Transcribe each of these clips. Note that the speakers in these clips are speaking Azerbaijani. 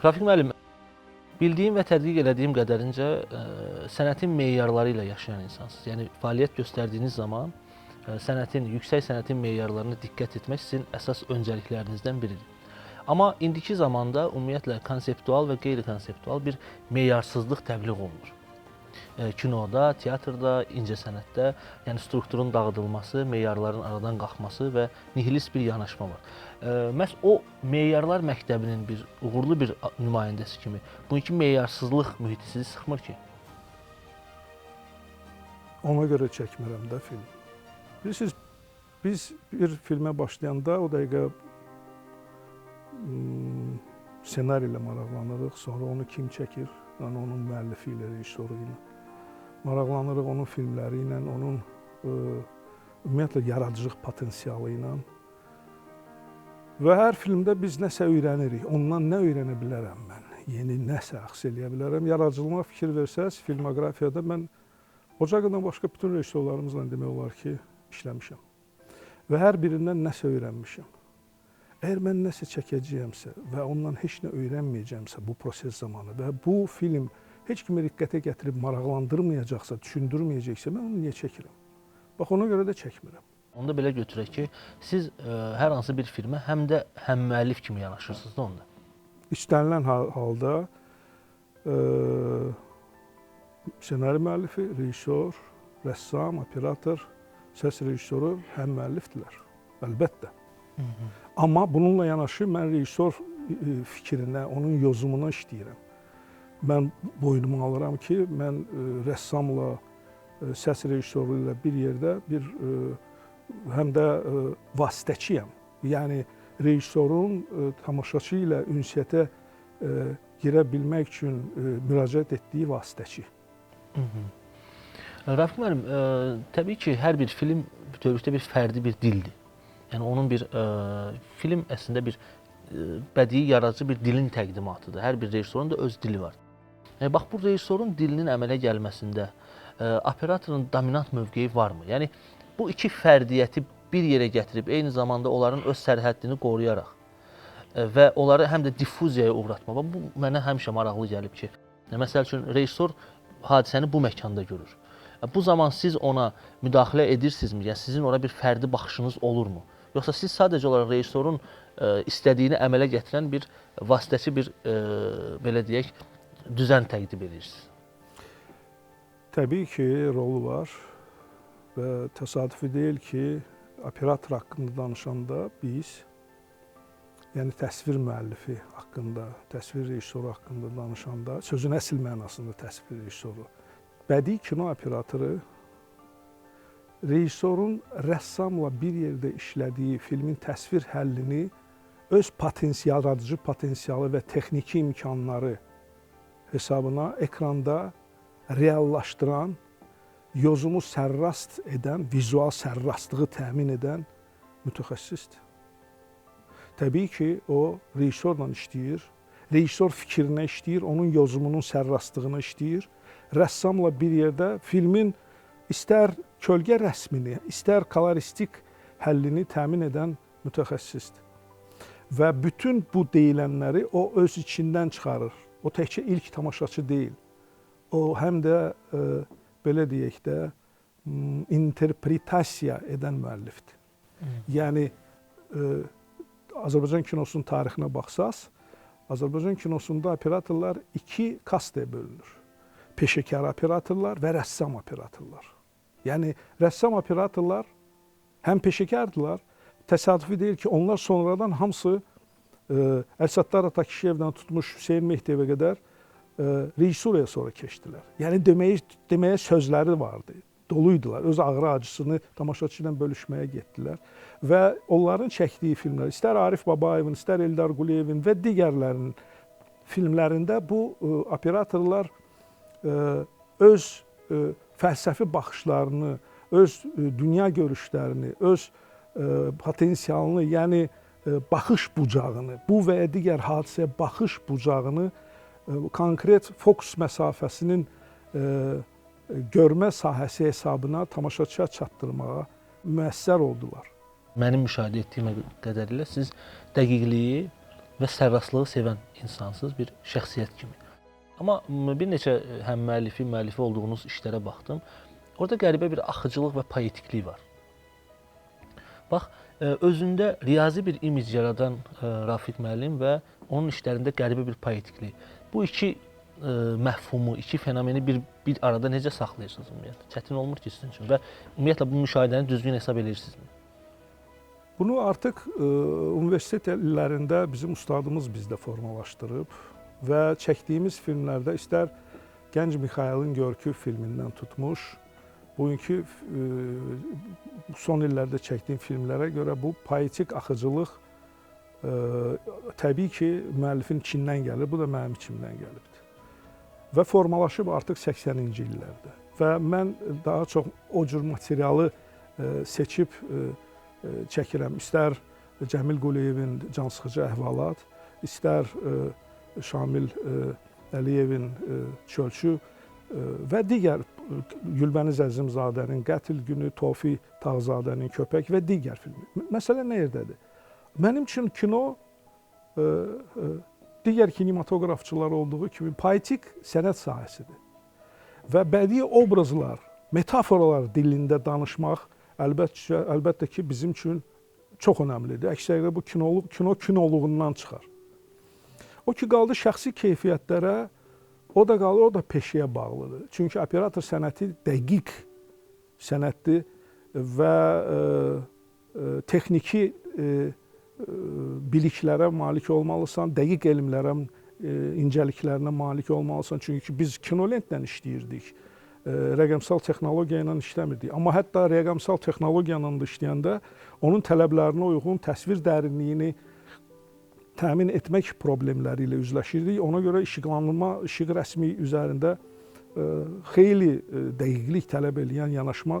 Rafiq müəllim, bildiyim və tədqiq elədiyim qədərincə sənətin meyarları ilə yaşayan insansınız. Yəni fəaliyyət göstərdiyiniz zaman sənətin, yüksək sənətin meyarlarına diqqət etmək sizin əsas öncəliklərinizdən biridir. Amma indiki zamanda ümumiyyətlə konseptual və qeyri-konseptual bir meyarsızlıq təbliğ olunur. Kinoda, teatrda, incəsənətdə, yəni strukturun dağıdılması, meyarların aradan qalxması və nihilist bir yanaşma var. Məhz o meyarlar məktəbinin bir uğurlu bir nümayəndəsi kimi bugünkü meyarsızlıq mühiti sizi sıxmır ki? Ona görə çəkmirəm də film. Bilirsiniz, biz bir filmə başlayanda o dəqiqə senari ilə maraqlanırıq, sonra onu kim çəkir, yəni onun müəllifi ilə, rejissoru ilə. Maraqlanırıq onun filmləri ilə, onun ümumiyyətlə yaradıcılıq potensialı ilə. Və hər filmdə biz nəsə öyrənirik. Ondan nə öyrənə bilərəm mən? Yeni nəsə əxs eləyə bilərəm. Yaradıcılığıma fikir versəz, filmoqrafiyada mən Ocaqdan başqa bütün rejissorlarımızla demək olar ki, işləmişəm. Və hər birindən nəsə öyrənmişəm. Əgər mən nəsə çəkəcəyəmsə və ondan heç nə öyrənməyəcəmsə bu proses zamanı və bu film heç kimi diqqətə gətirib maraqlandırmayacaqsa, düşündürməyəcəksə, mən onu niyə çəkirəm? Bax, ona görə də çəkmirəm. Onda belə götürək ki, siz hər hansı bir filmə həm də həm müəllif kimi yanaşırsınız da onda. İstənilən halda senari müəllifi, rejissor, rəssam, operator, səs rejissoru həm müəllifdirlər, əlbəttə. Amma bununla yanaşı mən rejissor fikrinə, onun yozumuna işləyirəm. Mən boynuma alıram ki, mən rəssamla, səs rejissoru ilə bir yerdə həm də vasitəçiyəm. Yəni, rejissorun tamaşaçı ilə ünsiyyətə girə bilmək üçün müraciət etdiyi vasitəçi. Rafiq müəllim, təbii ki, hər bir film bütövlükdə bir fərdi bir dildir. Yəni, onun bir film əslində bir bədii, yaradıcı bir dilin təqdimatıdır. Hər bir rejissorun da öz dili var. Bax, bu rejissorun dilinin əmələ gəlməsində operatorun dominant mövqeyi varmı? Yəni, bu iki fərdiyyəti bir yerə gətirib, eyni zamanda onların öz sərhəddini qoruyaraq və onları həm də diffuziyaya uğratmaq. Bu, mənə həmişə maraqlı gəlib ki, məsəl üçün, rejissor hadisəni bu məkanda görür. Bu zaman siz ona müdaxilə edirsinizmi? Yəni, sizin ora bir fərdi baxışınız olurmu? Yoxsa siz sadəcə olaraq rejissorun istədiyini əmələ gətirən bir vasitəçi, bir, belə deyək, düzən təqdim edirsiniz? Təbii ki, rolu var və təsadüfi deyil ki, operator haqqında danışanda biz, yəni təsvir müəllifi haqqında, təsvir rejissoru haqqında danışanda, sözün əsl mənasında təsvir rejissoru, bədii kino operatoru rejissorun rəssamla bir yerdə işlədiyi filmin təsvir həllini öz yaradıcı potensialı və texniki imkanları hesabına ekranda reallaşdıran, yozumu sərrast edən, vizual sərrastlığı təmin edən mütəxəssisdir. Təbii ki, o rejissorla işləyir, rejissor fikrinə işləyir, onun yozumunun sərrastlığına işləyir, rəssamla bir yerdə filmin istər kölgə rəsmini, istər koloristik həllini təmin edən mütəxəssisdir. Və bütün bu deyilənləri o öz içindən çıxarır. O təkcə ilk tamaşaçı deyil. O həm də, belə deyək də, interpretasiya edən müəllifdir. Yəni, Azərbaycan kinosunun tarixinə baxsaz, Azərbaycan kinosunda operatorlar iki kastaya bölünür. Peşəkar operatorlar və rəssam operatorlar. Yəni, rəssam operatorlar həm peşəkardırlar, təsadüfi deyil ki, onlar sonradan hamısı Əlsattar Atakişiyevdən tutmuş Hüseyin Mehdiyevə qədər rejissuraya sonra keçdilər. Yəni, deməyə sözləri vardı, doluydular. Öz ağrı acısını tamaşaçı ilə bölüşməyə getdilər. Və onların çəkdiyi filmlər, istər Arif Babayevin, istər Eldar Quliyevin və digərlərinin filmlərində bu operatorlar öz fəlsəfi baxışlarını, öz dünya görüşlərini, öz potensialını, yəni baxış bucağını, bu və ya digər hadisəyə baxış bucağını konkret fokus məsafəsinin görmə sahəsi hesabına tamaşaçıya çatdırmağa müəssər oldular. Mənim müşahidə etdiyim qədərilə siz dəqiqliyi və sərrastlığı sevən insansınız bir şəxsiyyət kimi. Amma bir neçə həm müəllifi olduğunuz işlərə baxdım. Orada qəribə bir axıcılıq və poetiklik var. Bax, özündə riyazi bir imic yaradan Rafiq müəllim və onun işlərində qəribə bir poetiklik. Bu iki məfhumu, iki fenomeni bir arada necə saxlayırsınız ümumiyyətlə? Çətin olmur ki sizin üçün və ümumiyyətlə bu müşahidəni düzgün hesab edirsinizmi? Bunu artıq universitet illərində bizim ustadımız bizdə formalaşdırıb və çəkdiyimiz filmlərdə istər Gənc Mixailin Görkü filmindən tutmuş, bugünkü son illərdə çəkdiyim filmlərə görə bu poetik axıcılıq təbii ki, müəllifin içindən gəlir, bu da mənim içimdən gəlibdir. Və formalaşıb artıq 80-ci illərdə. Və mən daha çox o cür materialı seçib çəkirəm. İstər Cəmil Quliyevin Cansıxıcı əhvalat, istər Şamil Əliyevin Çölçü və digər Gülbəniz Əzimzadənin Qətl Günü, Tofiq Tağzadənin Köpək və digər filmi. Məsələ nə yerdədir? Mənim üçün kino digər kinematoqrafçılar olduğu kimi poetik sənət sahəsidir. Və bədii obrazlar, metaforalar dilində danışmaq əlbəttə ki, bizim üçün çox önəmlidir. Əksəriyyətlə bu kino kinoluğundan çıxar. O ki, qaldı şəxsi keyfiyyətlərə, o da peşəyə bağlıdır. Çünki operator sənəti dəqiq sənətdir və texniki biliklərə malik olmalısan, dəqiq elmlərə, incəliklərinə malik olmalısan. Çünki biz kinolentlə işləyirdik, rəqəmsal texnologiya ilə işləmirdik. Amma hətta rəqəmsal texnologiya ilə işləyəndə onun tələblərinə uyğun təsvir dərinliyini təmin etmək problemləri ilə üzləşirdik. Ona görə işıqlandırma, işıq rəsmi üzərində xeyli dəqiqlik tələb edən yanaşma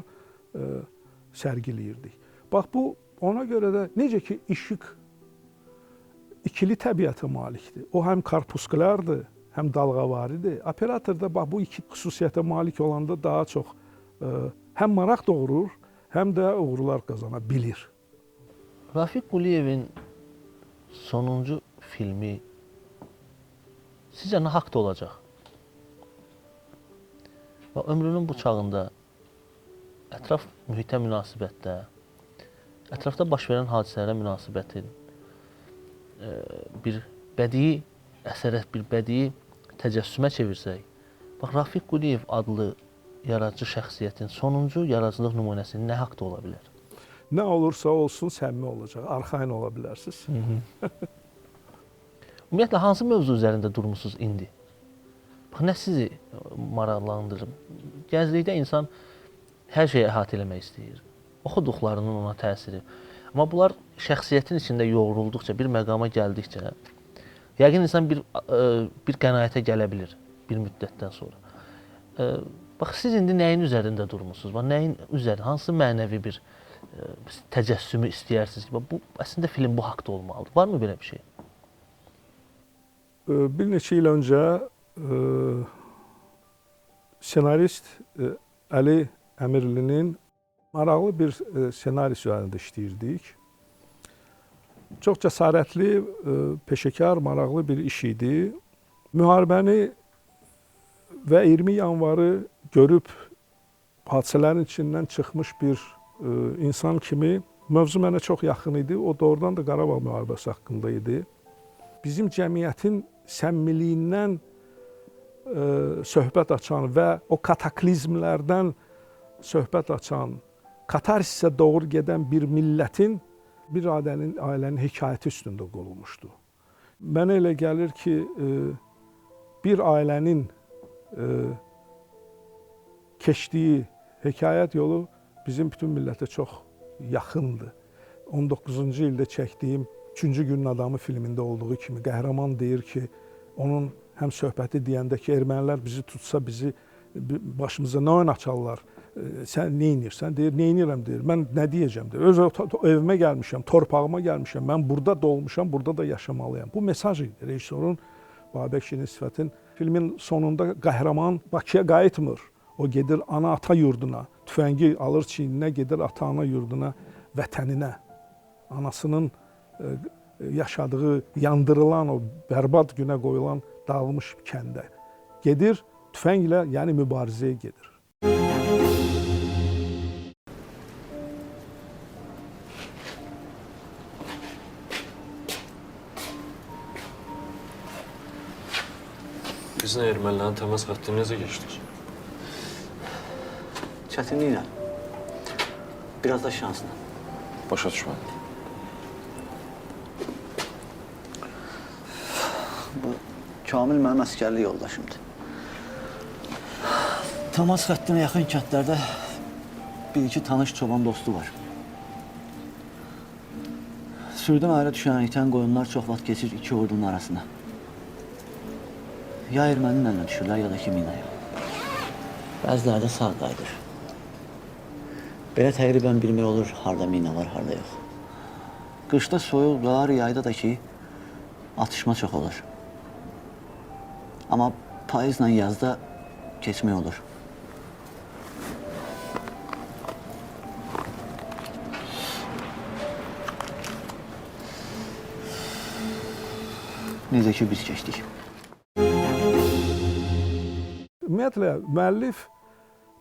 sərgiləyirdik. Bax, bu ona görə də necə ki, işıq ikili təbiətə malikdir. O həm korpuskulardır, həm dalğavaridir. Operator da bax, bu iki xüsusiyyətə malik olanda daha çox həm maraq doğurur, həm də uğurlar qazana bilir. Rafiq Quliyevin sonuncu filmi sizcə nə haqda olacaq? Və ömrünün bu çağında ətraf mühitə münasibətdə, ətrafda baş verən hadisələrə münasibətin bir bədii əsərə, bir bədii təcəssümə çevirsək, bax, Rafiq Quliyev adlı yaradıcı şəxsiyyətin sonuncu yaradıcılıq nümunəsi nə haqda ola bilər? Nə olursa olsun səmimi olacaq, arxain ola bilərsiniz. Ümumiyyətlə, hansı mövzu üzərində durmusunuz indi? Bax, nə sizi maraqlandırır? Gənclikdə insan hər şeyi əhatə eləmək istəyir. Oxuduqlarının ona təsiri. Amma bunlar şəxsiyyətin içində yoğrulduqca, bir məqama gəldikcə, yəqin insan bir qənaətə gələ bilir bir müddətdən sonra. Bax, siz indi nəyin üzərində durmusunuz? Nəyin üzərində, hansı mənəvi bir təcəssümü istəyirsiniz ki, bu əslində film bu haqda olmalıdır. Varmı belə bir şey? Bir neçə il öncə senarist Əli Əmirlinin maraqlı bir senarist üzərində işləyirdik. Çox cəsarətli, peşəkar, maraqlı bir iş idi. Müharibəni və 20 yanvarı görüb hadisələrin içindən çıxmış bir insan kimi mövzu mənə çox yaxın idi. O doğrudan da Qarabağ müharibəsi haqqında idi. Bizim cəmiyyətin səmmiliyindən söhbət açan və o kataklizmlərdən söhbət açan, katarsisə doğru gedən bir millətin, bir ailənin hekayəti üstündə qurulmuşdu. Mənə elə gəlir ki, bir ailənin keçdiyi hekayət yolu bizim bütün millətə çox yaxındır. 19-cu ildə çəkdiyim Üçüncü Günün Adamı filmində olduğu kimi qəhrəman deyir ki, onun həm söhbəti deyəndə ki, ermənilər bizi tutsa, bizi başımıza nə oyun açarlar, sən nə edirsən? Deyir, nə edirəm, deyir, mən nə deyəcəm, deyir, öz evimə gəlmişəm, torpağıma gəlmişəm, mən burada doğmuşam, burada da yaşamalıyam. Bu mesaj idi, rejissorun Babək Şirin Sifətin filmin sonunda qəhrəman Bakıya qayıtmır. O gedir ana-ata yurduna, tüfəngi alır çiyninə, gedir ata-ana yurduna, vətəninə, anasının yaşadığı, yandırılan, o bərbad günə qoyulan dağılmış kəndə gedir, tüfənglə, yəni mübarizəyə gedir. Bizlə ermənilərin təmas xəttini necə geçdik? Çətinliklə. Biraz da şansla. Başa düşmədim. Bu Kamil mənim əsgərlik yoldaşımdır. Təmas xəttinə yaxın kəndlərdə bir-iki tanış çoban dostu var. Sürüdən ayrı düşən itən qoyunlar çox vaxt keçir iki ordunun arasına. Ya erməninin əlinə düşürlər, ya da ki minaya. Bəziləri də sağ qayıdır. Belə təqribən bilmək olur, harda mina var, harda yox. Qışda soyuq qar, yayda da ki, atışma çox olur. Amma payızla yazda keçmək olur. Necə ki biz keçdik. Ümumiyyətlə, müəllif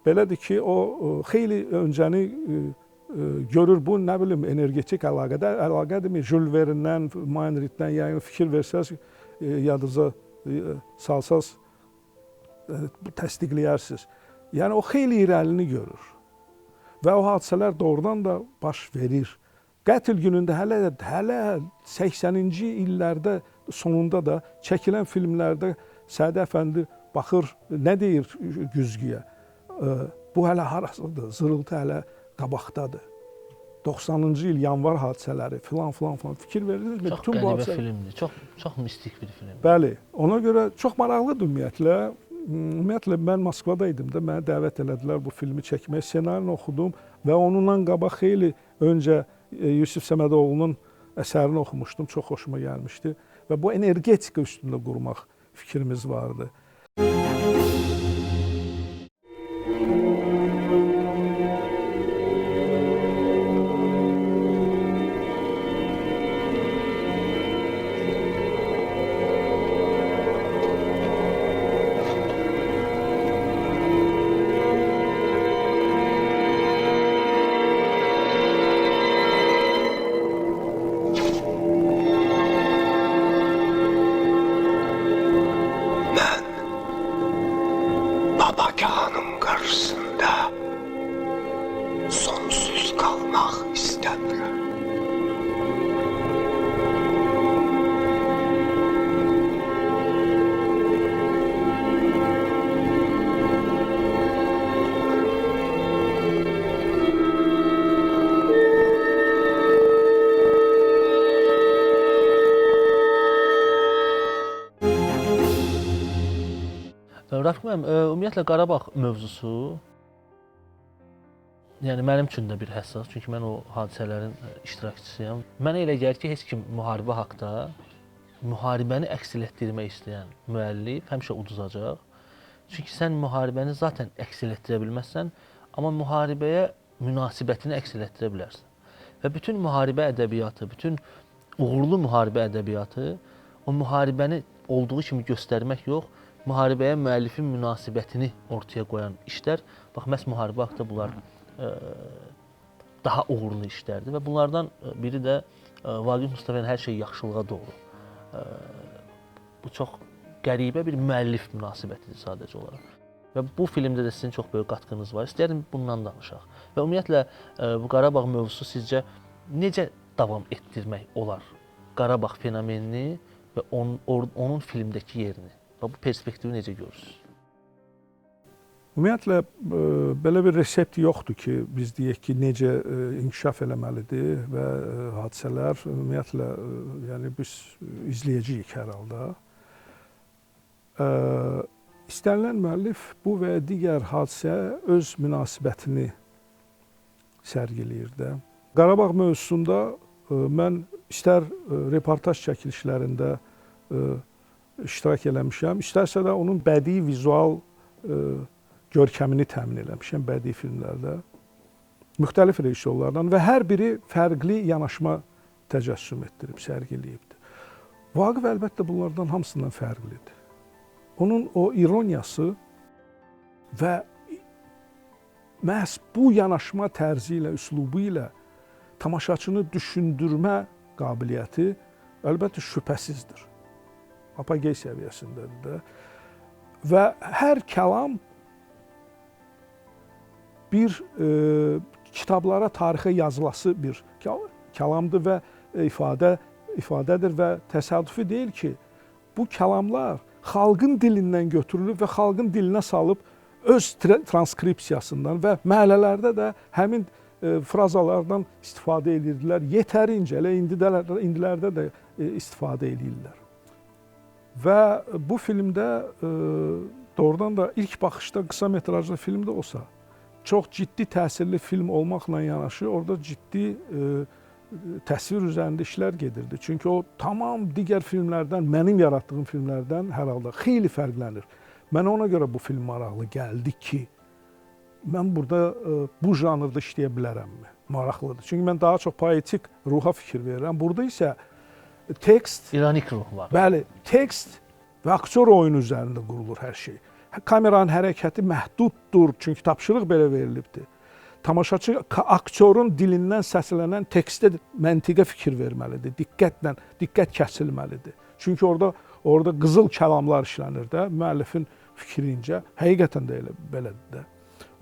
belədir ki, o xeyli öncəni görür, bu nə bilim energetik əlaqədirmi? Jules Verne'dən, Maynarddən, yəni fikir versəz, yadınıza salsaz təsdiqləyərsiniz. Yəni o xeyli irəlini görür və o hadisələr doğrudan da baş verir. Qətl günündə hələ 80-ci illərdə sonunda da çəkilən filmlərdə Sədi Əfəndi baxır, nə deyir güzgüyə? Bu hələ harasıdır, zırıltı hələ qabaqdadır. 90-cı il yanvar hadisələri filan fikir verirsiniz mi? Çox qəribə filmdir, çox mistik bir filmdir. Bəli, ona görə çox maraqlıdır ümumiyyətlə. Ümumiyyətlə, mən Moskvada idim də, mənə dəvət elədilər bu filmi çəkməyə, ssenarini oxudum və onunla qabaq xeyli öncə Yusif Səmədoğlu'nun əsərini oxumuşdum, çox xoşuma gəlmişdi və bu energetika üstündə qurmaq fikrimiz vardı. Babacanın qarşısında sonsuz qalmaq istəmirəm. Rafiq müəllim, ümumiyyətlə Qarabağ mövzusu yəni mənim üçün də bir həssas, çünki mən o hadisələrin iştirakçısıyam. Mənə elə gəlir ki, heç kim müharibə haqqında müharibəni əks etdirmək istəyən müəllif həmişə uduzacaq. Çünki sən müharibəni zaten əks etdirə bilməzsən, amma müharibəyə münasibətini əks etdirə bilərsən. Və bütün müharibə ədəbiyyatı, bütün uğurlu müharibə ədəbiyyatı o müharibəni olduğu kimi göstərmək yox, müharibəyə müəllifin münasibətini ortaya qoyan işlər, bax, məhz müharibə haqqında bunlar daha uğurlu işlərdir və bunlardan biri də Vaqif Mustafanın Hər şey yaxşılığa doğru. Bu çox qəribə bir müəllif münasibətidir sadəcə olaraq. Və bu filmdə də sizin çox böyük qatqınız var. İstəyərdim bundan danışaq. Və ümumiyyətlə bu Qarabağ mövzusu sizcə necə davam etdirmək olar? Qarabağ fenomenini və onun filmdəki yerini. Və bu perspektivi necə görürsünüz? Ümumiyyətlə, belə bir resept yoxdur ki, biz deyək ki, necə inkişaf eləməlidir və hadisələr, ümumiyyətlə, yəni biz izləyəcəyik hər halda. İstənilən müəllif bu və digər hadisəyə öz münasibətini sərgiləyir də. Qarabağ mövzusunda mən istər reportaj çəkilişlərində iştirak eləmişəm, istərsə də onun bədii vizual görkəmini təmin eləmişəm bədii filmlərdə. Müxtəlif rejissorlardan və hər biri fərqli yanaşma təcəssüm etdirib, sərgiləyibdir. Vaqif əlbəttə bunlardan hamısından fərqlidir. Onun o ironiyası və məhz bu yanaşma tərzi ilə, üslubu ilə tamaşaçını düşündürmə qabiliyyəti əlbəttə şübhəsizdir. Apogey səviyyəsindədir də. Və hər kəlam bir kitablara, tarixə yazılası bir kəlamdır və ifadədir və təsadüfi deyil ki, bu kəlamlar xalqın dilindən götürülüb və xalqın dilinə salıb öz transkripsiyasından və məhəllələrdə də həmin frazalardan istifadə edirdilər. Yetərincə, elə indilərdə də istifadə edirlər. Və bu filmdə doğrudan da ilk baxışda qısa metrajlı film də olsa, çox ciddi təsirli film olmaqla yanaşı, orada ciddi təsvir üzərində işlər gedirdi. Çünki o tamam digər filmlərdən, mənim yaratdığım filmlərdən hər halda xeyli fərqlənir. Mənə ona görə bu film maraqlı gəldi ki, mən burada bu janrda işləyə bilərəmmi? Maraqlıdır. Çünki mən daha çox poetik ruha fikir verirəm. Burada isə tekst, İronik ruh var. bəli, tekst və aktyor oyunu üzərində qurulur hər şey. Kameranın hərəkəti məhduddur, çünki tapşırıq belə verilibdir. Tamaşaçı aktyorun dilindən səslənən tekstə məntiqə fikir verməlidir, diqqət kəsilməlidir. Çünki orada qızıl kəlamlar işlənir də, müəllifin fikrincə, həqiqətən də elə belədir də.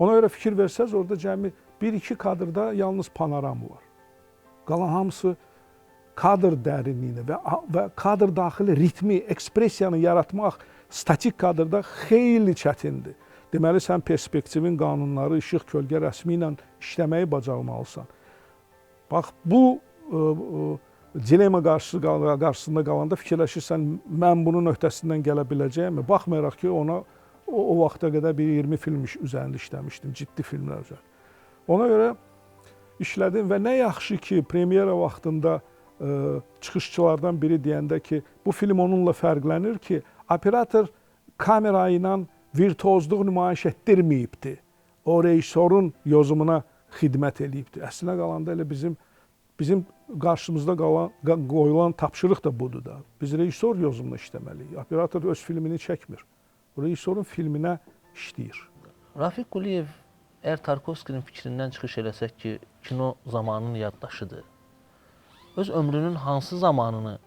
Ona görə fikir versəz, orada cəmi 1-2 kadrda yalnız panoram var. Qalan hamısı kadr dərinliyini və kadr daxili ritmi, ekspresiyanı yaratmaq statik kadrda xeyli çətindir. Deməli, sən perspektivin qanunları, işıq, kölgə rəsmi ilə işləməyi bacarmalısan. Bax, bu dilema qarşısında qalanda fikirləşirsən, mən bunun öhdəsindən gələ biləcəyəmi? Baxmayaraq ki, ona o vaxta qədər bir 20 film üzərində işləmişdim, ciddi filmlər üzərində. Ona görə işlədim və nə yaxşı ki, premyera vaxtında çıxışçılardan biri deyəndə ki, bu film onunla fərqlənir ki, operator kamera ilə virtuozluq nümayiş etdirməyibdir. O rejissorun yozumuna xidmət eləyibdir. Əslinə qalanda elə bizim qarşımızda qoyulan tapşırıq da budur da. Biz rejissor yozumuna işləməliyik. Operator öz filmini çəkmir. Rejissorun filminə işləyir. Rafiq Quliyev, əgər Tarkovskinin fikrindən çıxış eləsək ki, kino zamanının yaddaşıdır. Öz ömrünün hansı zamanını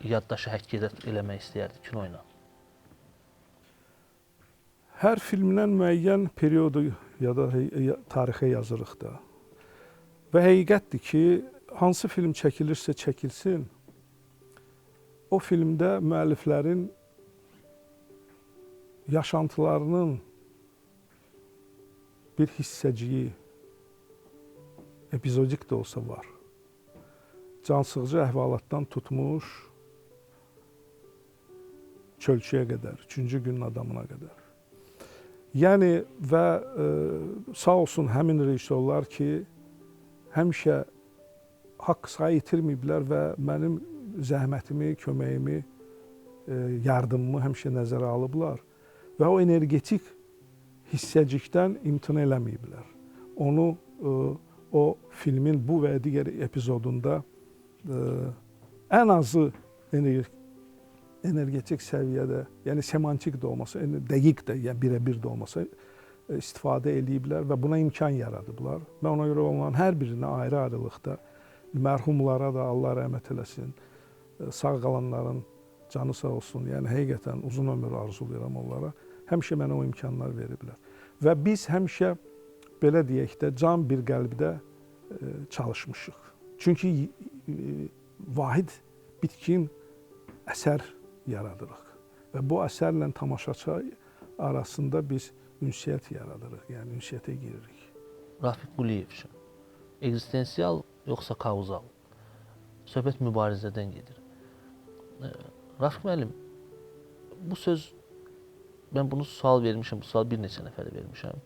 yaddaşı həkk eləmək istəyərdi kino ilə? Hər filmdən müəyyən periodu ya da tarixə yazırıq da. Və həqiqətdir ki, hansı film çəkilirsə çəkilsin, o filmdə müəlliflərin yaşantılarının bir hissəciyi, epizodik də olsa var. Cansıxıcı əhvalatdan tutmuş, çölçüyə qədər, 3-cü günün adamına qədər. Yəni və sağ olsun həmin rejissorlar ki, həmişə haqq sayı itirməyiblər və mənim zəhmətimi, köməyimi, yardımımı həmişə nəzərə alıblar və o energetik hissəcikdən imtina eləməyiblər. Onu o filmin bu və digər epizodunda ən azı energetik səviyyədə, yəni semantik də olmasa, dəqiq də, yəni birə-bir də olmasa istifadə eləyiblər və buna imkan yaradıblar. Mən ona görə onların hər birinə ayrı-ayrılıqda mərhumlara da Allah rəhmət eləsin, sağ qalanların canı sağ olsun, yəni həqiqətən uzun ömür arzulayıram onlara. Həmişə mənə o imkanlar veriblər. Və biz həmişə, belə deyək də, can bir qəlbdə çalışmışıq. Çünki vahid bitkin əsər yaradırıq. Və bu əsərlə tamaşaçı arasında biz ünsiyyət yaradırıq, yəni ünsiyyətə giririk. Rafiq Quliyev üçün ekzistensial yoxsa kauzal? Söhbət mübarizədən gedir. Rafiq müəllim, bu söz, mən bunu sual vermişəm, bu sual bir neçə nəfərə vermişəm.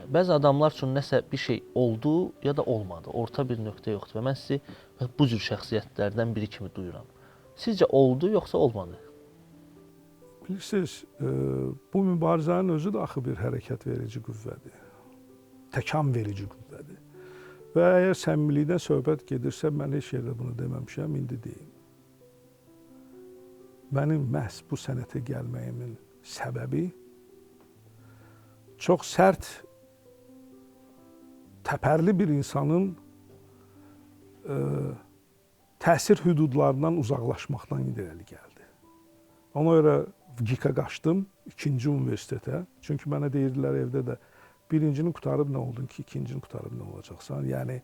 Bəzi adamlar üçün nəsə bir şey oldu ya da olmadı, orta bir nöqtə yoxdur və mən sizi bu cür şəxsiyyətlərdən biri kimi duyuram. Sizcə oldu yoxsa olmadı? Bilirsiniz, bu mübarizənin özü də axı bir hərəkət verici qüvvədir. Təkan verici qüvvədir. Və əgər səmimilikdən söhbət gedirsə, mən heç yerdə bunu deməmişəm, indi deyim. Mənim məhz bu sənətə gəlməyimin səbəbi çox sərt, təpərli bir insanın təsir hüdudlarından uzaqlaşmaqdan irəli gəldi. Ona görə GİK-ə qaçdım, 2-ci universitetə. Çünki mənə deyirdilər evdə də, birincini qutarıb nə oldun ki, ikincini qutarıb nə olacaqsan? Yəni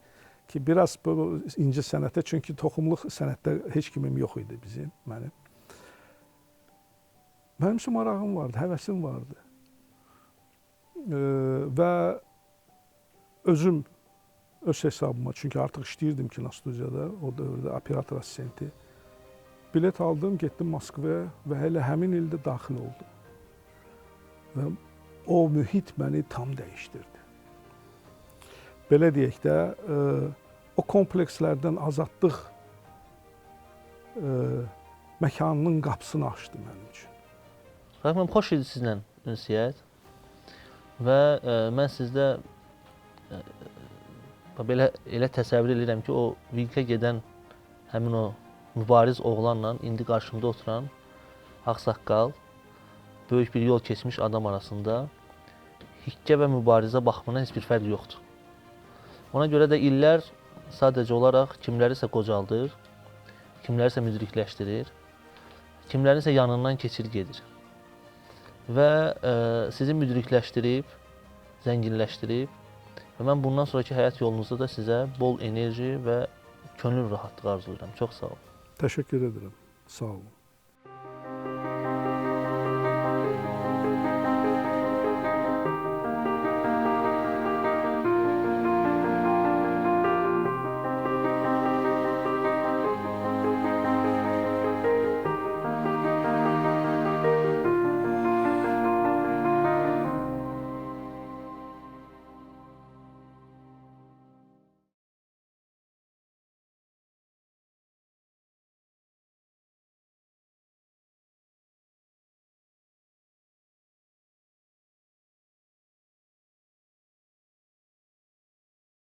ki, biraz bu inci sənətə, çünki toxumluq sənətdə heç kimim yox idi bizim, mənim. Mənim üçün marağım vardı, həvəsim vardı. Və özüm öz hesabıma, çünki artıq işləyirdim kinostudiyada, o dövrdə operator assistenti. Bilet aldım, getdim Moskvaya və elə həmin ildə daxil oldum. Və o mühit məni tam dəyişdirdi. Belə deyək də, o komplekslərdən azadlıq məkanının qapısını açdı mənim üçün. Rəhməm, xoş idi sizlə ünsiyyət və mən sizdə belə elə təsəvvür edirəm ki, o Vilkə gedən həmin o mübariz oğlanla indi qarşımda oturan ağsaqqal, böyük bir yol keçmiş adam arasında hikkə və mübarizə baxımından heç bir fərq yoxdur. Ona görə də illər sadəcə olaraq kimlərisə qocaldır, kimlərisə müdrikləşdirir, kimlərisə yanından keçir gedir. Və sizi müdrikləşdirib, zənginləşdirib və mən bundan sonraki həyat yolunuzda da sizə bol enerji və könül rahatlığı arzulayıram. Çox sağ olun. Təşəkkür edirəm. Sağ olun.